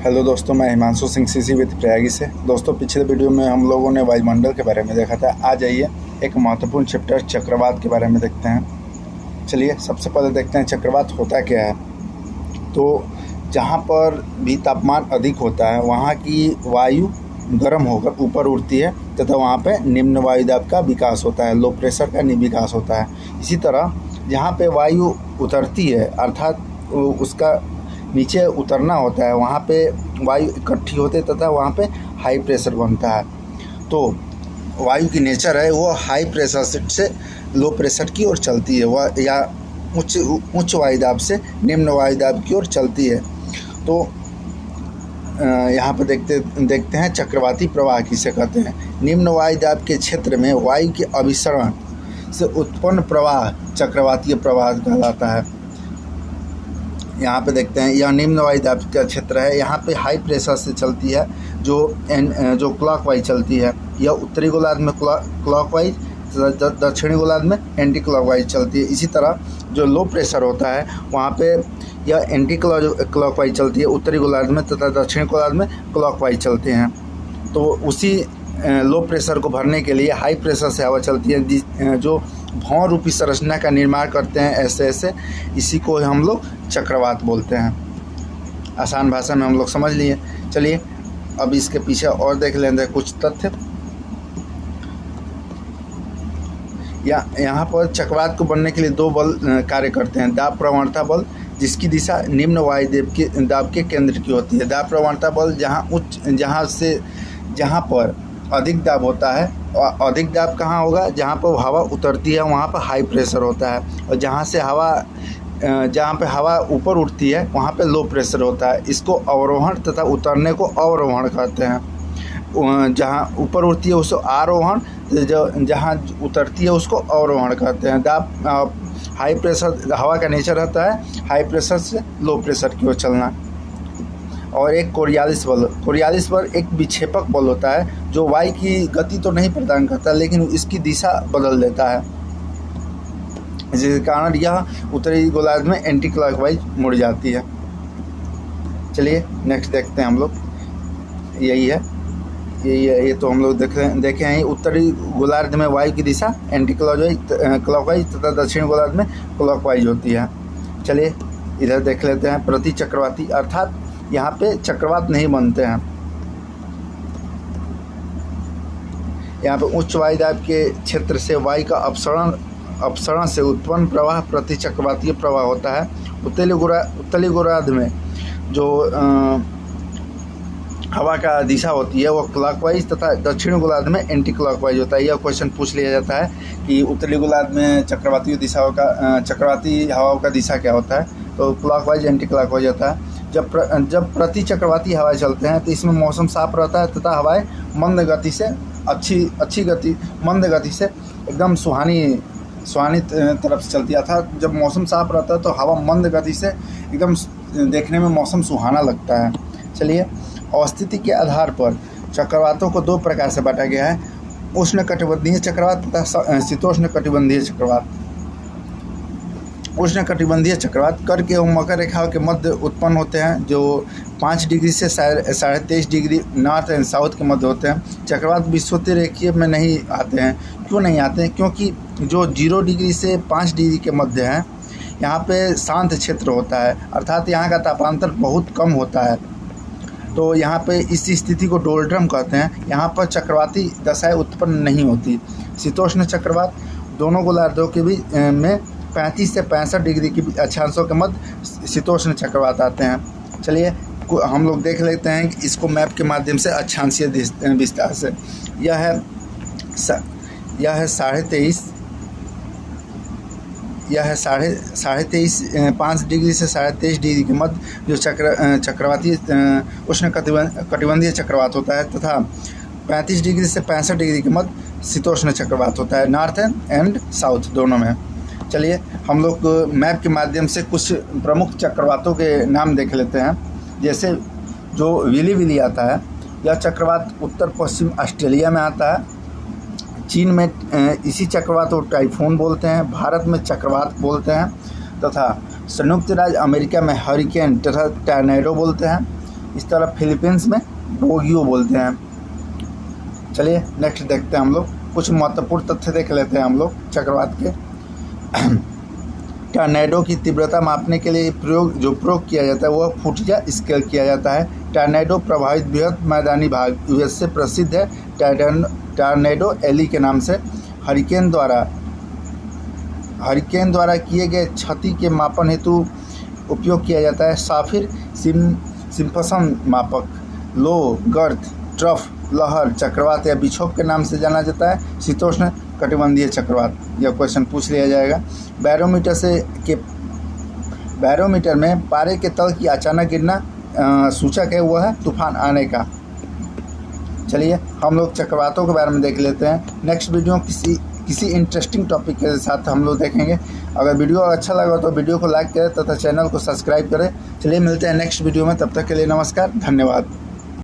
Hello दोस्तों, मैं Himanshu Singh CC with प्रयागी से। दोस्तों, पिछले वीडियो में हम लोगों ने वायुमंडल के बारे में देखा था। आज आइए एक महत्वपूर्ण चैप्टर चक्रवात के बारे में देखते हैं। चलिए सबसे पहले देखते हैं चक्रवात होता क्या है। तो जहाँ पर भी तापमान अधिक होता है वहाँ की वायु गर्म होकर ऊपर उड़ती है तथा वहाँ पे निम्न वायुदाब का विकास होता है, लो प्रेशर का विकास होता है। इसी तरह जहाँ पे वायु उतरती है अर्थात उसका नीचे उतरना होता है, वहाँ पे वायु इकट्ठी होते तथा वहाँ पे हाई प्रेशर बनता है। तो वायु की नेचर है वो हाई प्रेशर से लो प्रेशर की ओर चलती है, वह या उच्च वायुदाब से निम्न वायुदाब की ओर चलती है। तो यहाँ पर देखते हैं चक्रवाती प्रवाह किसे कहते हैं। निम्न वायुदाब के क्षेत्र में वायु के अभिसरण से उत्पन्न प्रवाह चक्रवातीय प्रवाह कहलाता है। यहाँ पे देखते हैं यह निम्न वायुदाब का क्षेत्र है। यहाँ पे हाई प्रेशर से चलती है जो क्लॉकवाइज चलती है। यह उत्तरी गोलार्ध में क्लॉकवाइज, दक्षिणी गोलार्ध में एंटी क्लॉकवाइज चलती है। इसी तरह जो लो प्रेशर होता है वहाँ पे यह एंटी क्लॉकवाइज चलती है उत्तरी गोलार्ध में तथा दक्षिणी गोलार्ध में क्लॉकवाइज चलते हैं। तो उसी लो प्रेशर को भरने के लिए हाई प्रेशर से हवा चलती है जो भौर रूपी संरचना का निर्माण करते हैं ऐसे। इसी को हम लोग चक्रवात बोलते हैं। आसान भाषा में हम लोग समझ लिए। चलिए अब इसके पीछे और देख लेंगे कुछ तथ्य। यहाँ पर चक्रवात को बनने के लिए दो बल कार्य करते हैं। दाब प्रवणता बल जिसकी दिशा निम्न वायुदाब दाब के केंद्र की होती है। दाब प्रवणता बल जहाँ पर अधिक दाब होता है, और अधिक दाब कहाँ होगा जहाँ पर हवा उतरती है वहाँ पर हाई प्रेशर होता है, और जहाँ पे हवा ऊपर उठती है वहाँ पे लो प्रेशर होता है। इसको अवरोहण तथा उतरने को अवरोहण कहते हैं। जहाँ ऊपर उठती है उसको आरोहण, जहाँ उतरती है उसको अवरोहण कहते हैं। दाब हाई प्रेशर हवा का नेचर रहता है हाई प्रेशर से लो प्रेशर की ओर चलना। और एक कोरियालिस बल एक विक्षेपक बल होता है जो वायु की गति तो नहीं प्रदान करता लेकिन इसकी दिशा बदल देता है, जिसके कारण यह उत्तरी गोलार्ध में एंटी क्लॉकवाइज मुड़ जाती है। चलिए नेक्स्ट देखते हैं हम लोग। यही है ये तो हम लोग देखे हैं। उत्तरी गोलार्ध में वायु की दिशा एंटी क्लॉकवाइज तथा दक्षिण गोलार्ध में क्लॉकवाइज होती है। चलिए इधर देख लेते हैं प्रति चक्रवाती, अर्थात यहाँ पे चक्रवात नहीं बनते हैं। यहाँ पे उच्च वायुदाब के क्षेत्र से वायु का अपसरण से उत्पन्न प्रवाह प्रति चक्रवातीय प्रवाह होता है। उत्तरी गोलार्ध में जो हवा का दिशा होती है वो क्लॉकवाइज तथा दक्षिणी गोलार्ध में एंटी क्लॉकवाइज होता है। यह क्वेश्चन पूछ लिया जाता है कि उत्तरी गोलार्ध में चक्रवाती हवाओं का दिशा क्या होता है, तो क्लॉकवाइज एंटी क्लॉकवाइज होता है। जब प्रति चक्रवाती हवाएं चलते हैं तो इसमें मौसम साफ रहता है तथा हवाएं मंद गति से मंद गति से एकदम सुहानी तरफ से चलती है। अर्थात जब मौसम साफ रहता है तो हवा मंद गति से एकदम देखने में मौसम सुहाना लगता है। चलिए अवस्थिति के आधार पर चक्रवातों को दो प्रकार से बांटा गया है, उष्णकटिबंधीय चक्रवात तथा शीतोष्ण कटिबंधीय चक्रवात। उष्णकटिबंधीय चक्रवात कर्क एवं मकर रेखाओं के मध्य उत्पन्न होते हैं जो 5 डिग्री से 23.5 डिग्री नॉर्थ एंड साउथ के मध्य होते हैं। चक्रवात विषुवतीय रेखीय में नहीं आते हैं। क्यों नहीं आते हैं? क्योंकि जो 0 डिग्री से 5 डिग्री के मध्य है यहाँ पे शांत क्षेत्र होता है, अर्थात यहाँ का तापांतर बहुत कम होता है। तो यहाँ पे इस स्थिति को डोल्ड्रम कहते हैं। यहाँ पर चक्रवाती दशाएं उत्पन्न नहीं होती। शीतोष्ण चक्रवात दोनों गोलार्धों के भी में 35 से 65 डिग्री की अक्षांशों के मध्य शीतोष्ण चक्रवात आते हैं। चलिए हम लोग देख लेते हैं कि इसको मैप के माध्यम से अक्षांशीय विस्तार से। यह है 5 डिग्री से 23.5 डिग्री के मध्य जो चक्रवाती उष्णकटिबंधीय चक्रवात होता है तथा 35 डिग्री से 65 डिग्री के मध्य शीतोष्ण चक्रवात होता है, नॉर्थ एंड साउथ दोनों में। चलिए हम लोग मैप के माध्यम से कुछ प्रमुख चक्रवातों के नाम देख लेते हैं। जैसे जो विली आता है, यह चक्रवात उत्तर पश्चिम ऑस्ट्रेलिया में आता है। चीन में इसी चक्रवात को टाइफून बोलते हैं। भारत में चक्रवात बोलते हैं तथा संयुक्त राज्य अमेरिका में हरिकेन तथा टॉर्नेडो बोलते हैं। इस तरह फिलीपींस में बोगियो बोलते हैं। चलिए नेक्स्ट देखते हैं हम लोग, कुछ महत्वपूर्ण तथ्य देख लेते हैं हम लोग चक्रवात के। टॉर्नेडो की तीव्रता मापने के लिए प्रयोग किया जाता है वह फुट या स्केल किया जाता है। टॉर्नेडो प्रभावित बृहद मैदानी भाग यूएस से प्रसिद्ध है। टॉर्नेडो एली के नाम से हरिकेन द्वारा किए गए क्षति के मापन हेतु उपयोग किया जाता है। साफिर सिम्पसन मापक, लो गर्थ ट्रफ लहर चक्रवात या बिछोप के नाम से जाना जाता है। शीतोष्ण कटिबंधीय चक्रवात, यह क्वेश्चन पूछ लिया जाएगा। बैरोमीटर में पारे के तल की अचानक गिरना सूचक है, वह है तूफान आने का। चलिए हम लोग चक्रवातों के बारे में देख लेते हैं। नेक्स्ट वीडियो किसी इंटरेस्टिंग टॉपिक के साथ हम लोग देखेंगे। अगर वीडियो अच्छा लगा तो वीडियो को लाइक करें तथा चैनल को सब्सक्राइब करें। चलिए मिलते हैं नेक्स्ट वीडियो में, तब तक के लिए नमस्कार, धन्यवाद।